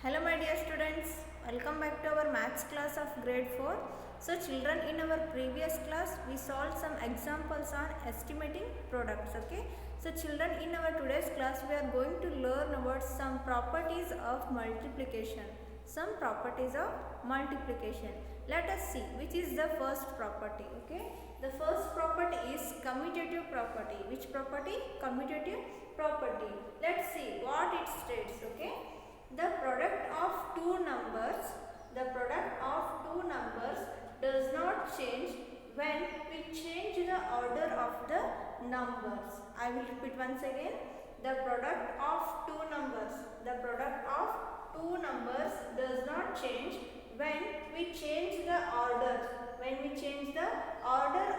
Hello my dear students, welcome back to our maths class of grade 4. So children, in our previous class we solved some examples on estimating products. Okay. So children, in our today's class we are going to learn about some properties of multiplication. Some properties of multiplication. Let us see which is the first property. Okay. The first property is commutative property. Which property? Commutative property. Let's see what it states. Okay. The product of two numbers does not change when we change the order of the numbers. I will repeat once again. The product of two numbers does not change when we change the order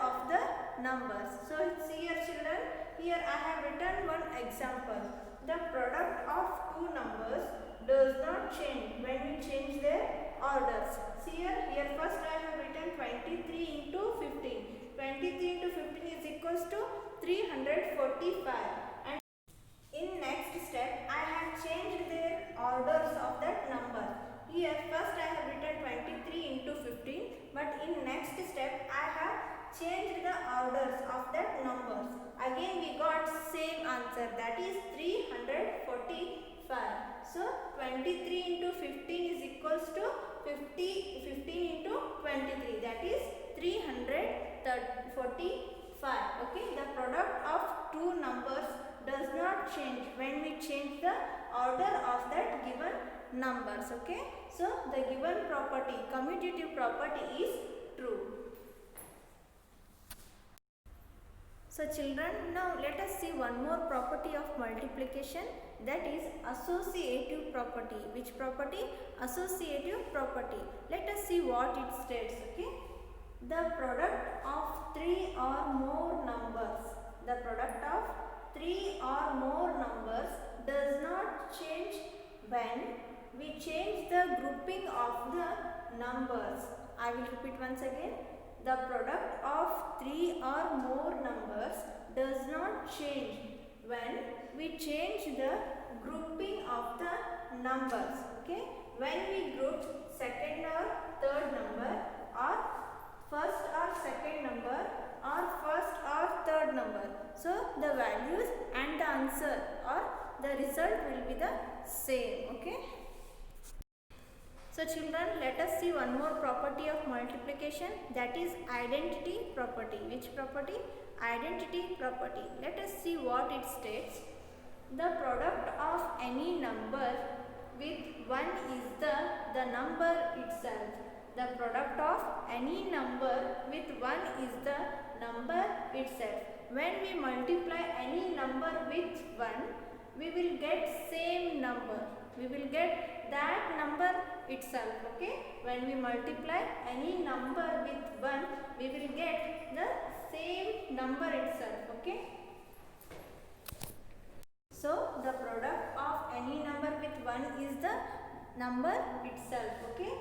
of the numbers. So it's here children, here I have written one example. The product of two numbers does not change when we change their orders. See here first I have written 23 into 15. 23 into 15 is equals to 345. And in next step I have changed their orders of that number. Here first I have written 23 into 15, but in next step I have changed the orders of that numbers. Again we got same answer, that is 345. So 23 into 15 is equals to 15 into 23, that is 345. Okay, the product of two numbers does not change when we change the order of that given numbers. Okay, so the given property, commutative property, is true. So children, now let us see one more property of multiplication, that is associative property. Which property? Associative property. Let us see what it states. Okay, the product of three or more numbers does not change when we change the grouping of the numbers. I will repeat once again. The product of three or more numbers does not change when we change the grouping of the numbers. Okay, when we group second or third number, or first or second number, or first or third number, so the values and the answer or the result will be the same. Okay. So children, let us see one more property of multiplication, that is identity property. Which property? Identity property. Let us see what it states. The product of any number with 1 is the number itself. The product of any number with 1 is the number itself. When we multiply any number with 1, we will get same number. We will get that number itself. Okay, when we multiply any number with 1, we will get the same number itself. Okay, so the product of any number with 1 is the number itself. Okay,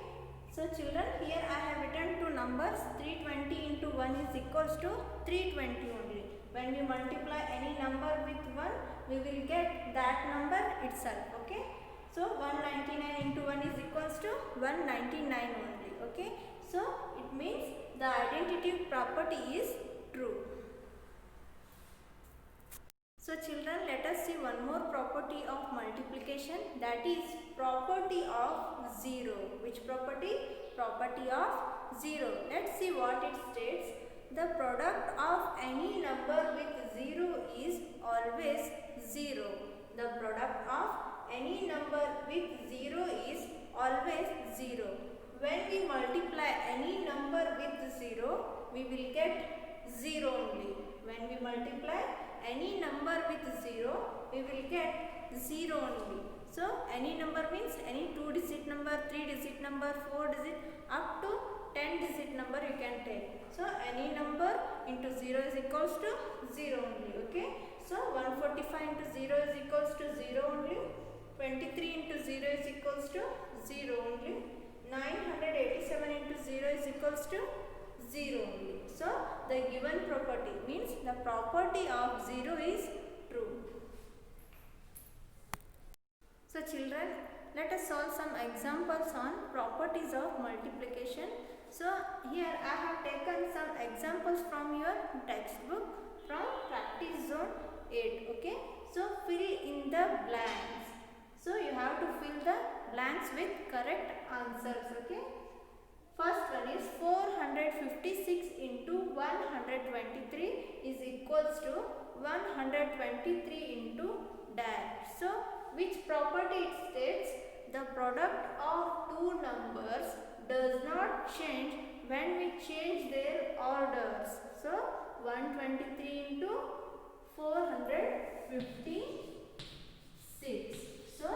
so children, here I have written two numbers. 320 into 1 is equals to 320 only. When we multiply any number with 1, we will get that number itself. Okay, so 199 into 1 is equals to 199 only. Okay, so it means the identity property is true. So children, let us see one more property of multiplication, that is property of 0. Which property? Property of 0. Let's see what it states. The product of any number with 0 is always 0. The product of any number with 0 is always 0. When we multiply any number with 0, we will get 0 only. When we multiply any number with 0, we will get 0 only. So any number means any 2-digit number, 3-digit number, 4-digit, up to 10-digit number you can take. So any number into 0 is equals to 0 only. Okay, so 145 into 0 is equals to 0 only. 23 into 0 is equals to 0 only. 987 into 0 is equals to 0 only. So the given property means the property of 0 is true. So children, let us solve some examples on properties of multiplication. So here I have taken some examples from your textbook from practice zone 8. Okay, so fill in the blanks. So you have to fill the blanks with correct answers. Okay, first one is 456 into 123 is equals to 123 into dash. So which property it states? The product of two numbers does not change when we change their orders. So 123 into 456. So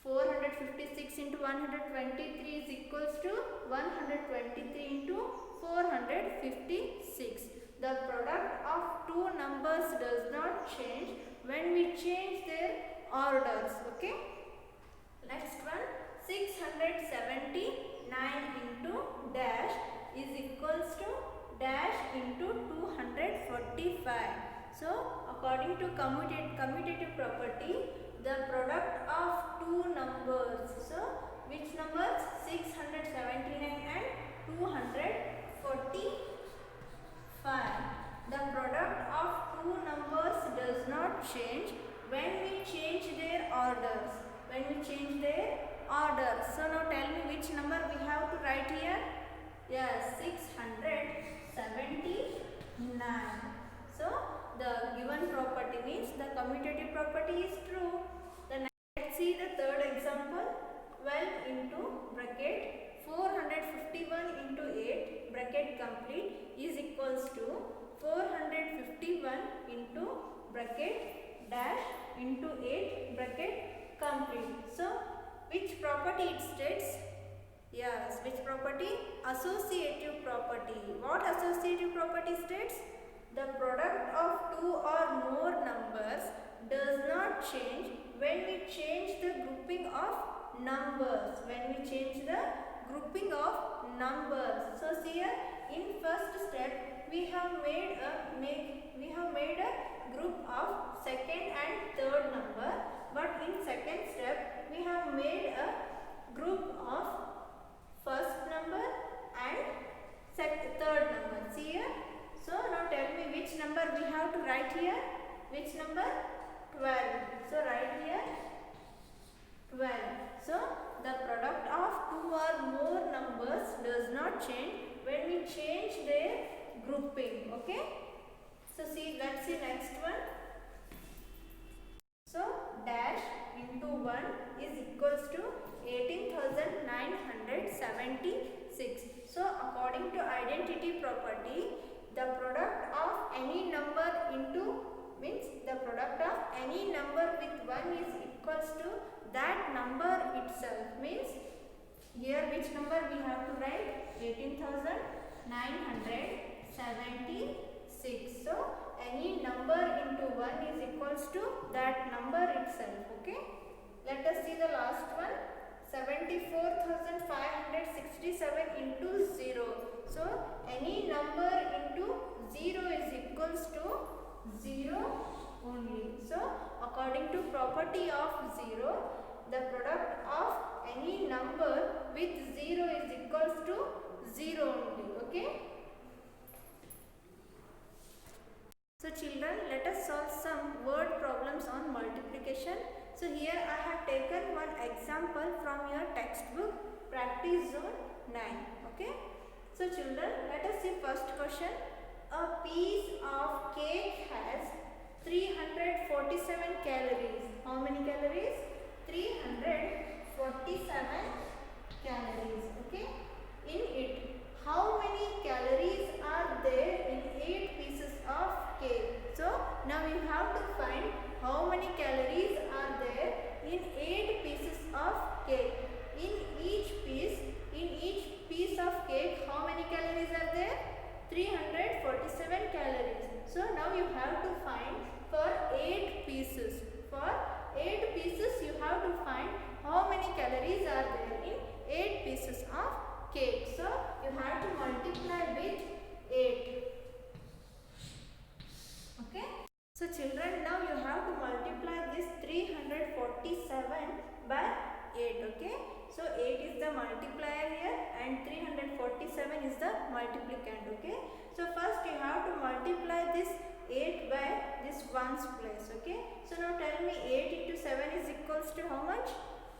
456 into 123 is equals to 123 into 456. The product of two numbers does not change when we change their orders. Okay. Next one, 679 into dash is equals to dash into 245. So according to commutative property, the product of two numbers. So which numbers? 679 and 245. The product of two numbers does not change when we change their orders. When we change their orders. So now tell me which number we have to write here? Yes, 679. So the given property means the commutative property is true. Then let's see the third example. 12 into bracket 451 into 8 bracket complete is equals to 451 into bracket dash into 8 bracket complete. So which property it states? Yes, which property? Associative property. What associative property states? The product of two or more numbers does not change when we change the grouping of numbers. When we change the grouping of numbers. So see here, in first step we have made a group of second and third number, but in second step we have made a group of first number and third number. See here. So now tell me which number we have to write here? Which number? 12. So write here 12. So the product of two or more numbers does not change when we change their grouping. Okay. So see, let's see next one. So dash into 1 is equals to 18,976. So according to identity property, the product of any number into means the product of any number with 1 is equals to that number itself. Means here which number we have to write? 18,976. So any number into 1 is equals to that number itself. Okay. Let us see the last one. 74,567 into 0. So any number into 0 is equals to 0 only. So according to property of 0, the product of any number with 0 is equals to 0 only. Okay. So children, let us solve some word problems on multiplication. So here I have taken one example from your textbook practice zone 9. Okay. So children, let us see first question. A piece of cake has 347 calories. How many calories? 347 calories. Okay. In it, how many calories are there in 8 pieces of cake? So now you have to find how many calories are there in 8 pieces of cake. In each piece of cake, how many calories are there? 347 calories. So now you have to find for 8 pieces. For 8 pieces you have to find how many calories are there in 8 pieces of cake. So you have to multiply with 8. Okay. So children, now you have to multiply this 347 by 8. Okay, so 8 is the multiplier here and 347 is the multiplicand. Okay, so first you have to multiply this 8 by this ones place. Okay, so now tell me 8 into 7 is equals to how much?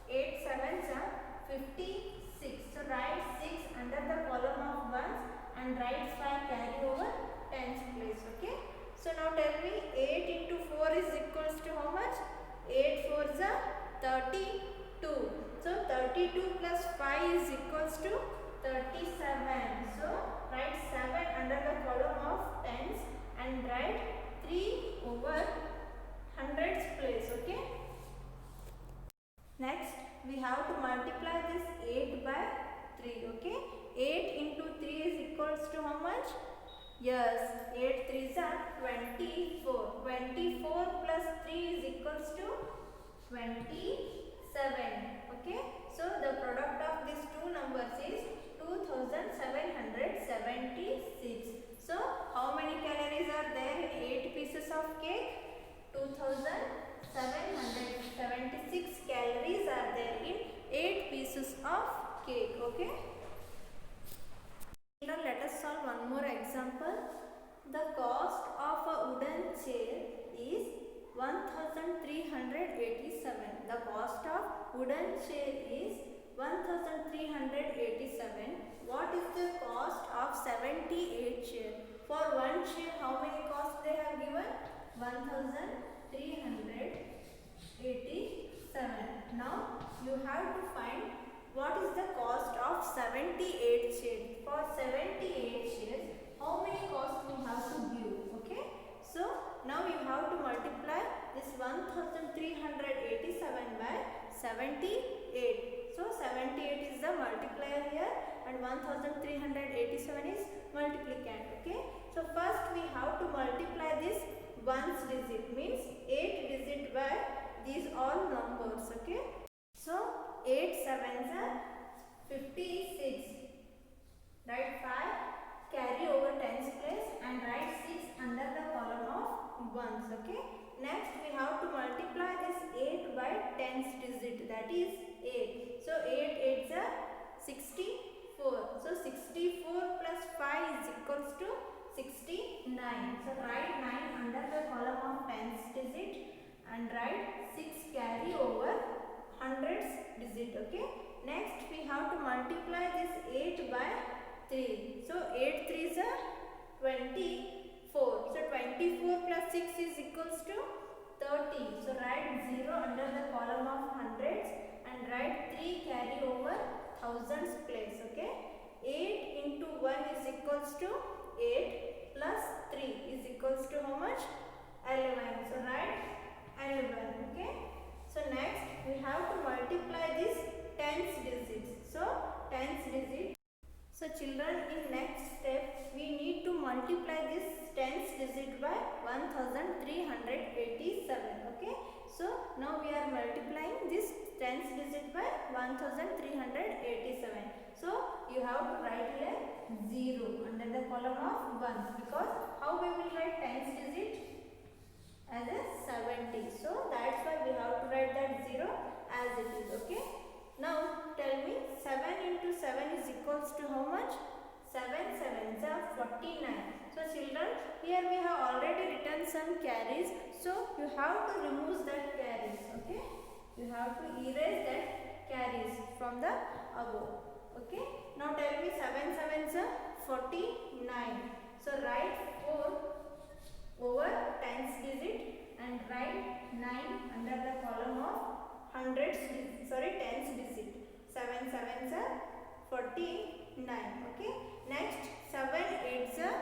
8 sevens are 56. So write 6 under the column of ones and write 5 carry over tens place. Okay, so now tell me 8 into 4 is equals to how much? 8 fours are 32. So 32 plus 5 is equals to 37. So write 7 under the column of tens and write 3 over hundreds place. Okay, next we have to multiply this 8 by 3. Okay, 8 into 3 is equals to how much? Yes, 8 3s are 24. 24 plus 3 is equals to 27. Okay, so the product of these two numbers is 2776. So how many calories are there in 8 pieces of cake? 2776 calories are there in 8 pieces of cake. Okay, now let us solve one more example. The cost of a wooden chair is 1387. The cost of wooden chair is 1387. What is the cost of 78 chair? For one chair, how many costs they have given? 1387. Now you have to find what is the cost of 78 chairs. For 78 chairs, how many costs you have to give? Okay, so now you have to multiply this 1387 by 78. So 78 is the multiplier here and 1387 is multiplicand. Okay, so first we have to multiply this ones digit, means 8 digit by these all numbers. Okay, so 8 sevens are 56. Write 5 carry over tens place and write 6 under the column of ones. Okay, next we have to multiply this 8 by tens digit, that is 8. So 8 8s are 64. So 64 plus 5 is equals to 69. So write 9 under the column of tens digit and write 6 carry over hundreds digit. Okay, next we have to multiply this 8 by 3. So 8 3s are 24. So 24 plus 6 is equals to 30. So write 0 under the column of hundreds and write 3 carry over thousands place. Okay, 8 into 1 is equals to 8 plus 3 is equals to how much? 11. So write 11. Okay, so next we have to multiply this tens digits. So tens digit. So children, in next step we need to multiply this tens digit by 1387. Okay, so now we are multiplying this tens digit by 1387. So you have to write here 0 under the column of ones, because how we will write tens digit? As a 70. So that's why we have to write that 0 as it is. Okay, now tell me 7 into 7 is equals to how much? 7 sevens are 49. So children, here we have already written some carries, so you have to remove that carries. Okay, you have to erase that carries from the above. Okay, now tell me 7 sevens are 49. So write 4 over tens digit and write 9 under the column of tens digit. 7 sevens are 49. Okay, next 7 8s are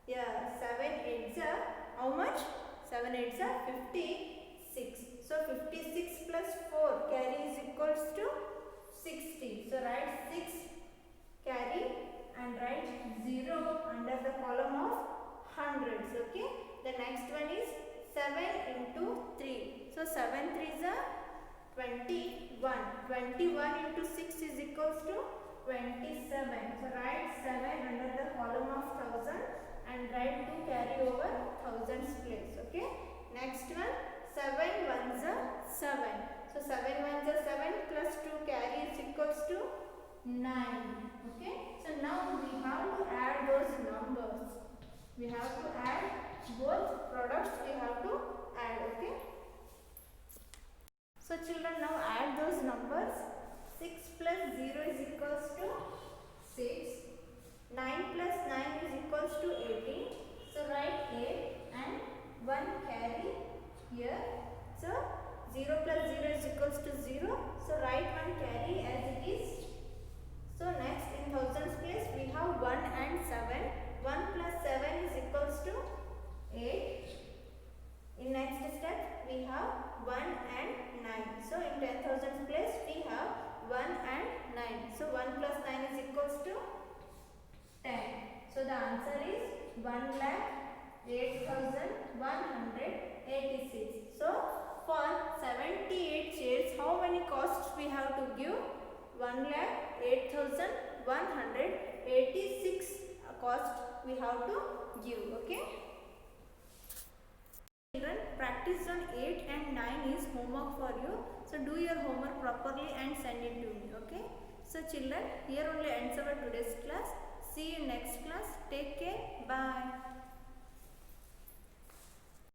7 8s are how much? 7 8s are 56. So 56 plus 4 carry is equals to 60. So write 6 carry and write 0 under the column of hundreds. Okay, the next one is 7 into 3. So 7 3s are 21. 21 into 6 is equals to 27. So write 7 under the column of thousand and write 2 carry over thousands place. Okay, next one 7 1s are 7. So 7 1s are 7 plus 6 plus 0 is equals to 6. 9 plus 9 is equals to 18. So write 8 and 1 carry here. So 0 plus 0 is equals to 0. So write 1 carry as it is. So next in thousands place we have 1 and 7. 1 plus 7 is equals to 8. In next step we have 1 and 9. So in 10,000 place we have 1 and 9. So 1 plus 9 is equals to 10. So the answer is 1,08,186. So for 78 chairs, how many costs we have to give? 1,08,186 cost we have to give. Okay. Children, practice on 8 and 9 is homework for you. So do your homework properly and send it to me. Okay. So children, here only ends our today's class. See you next class. Take care. Bye.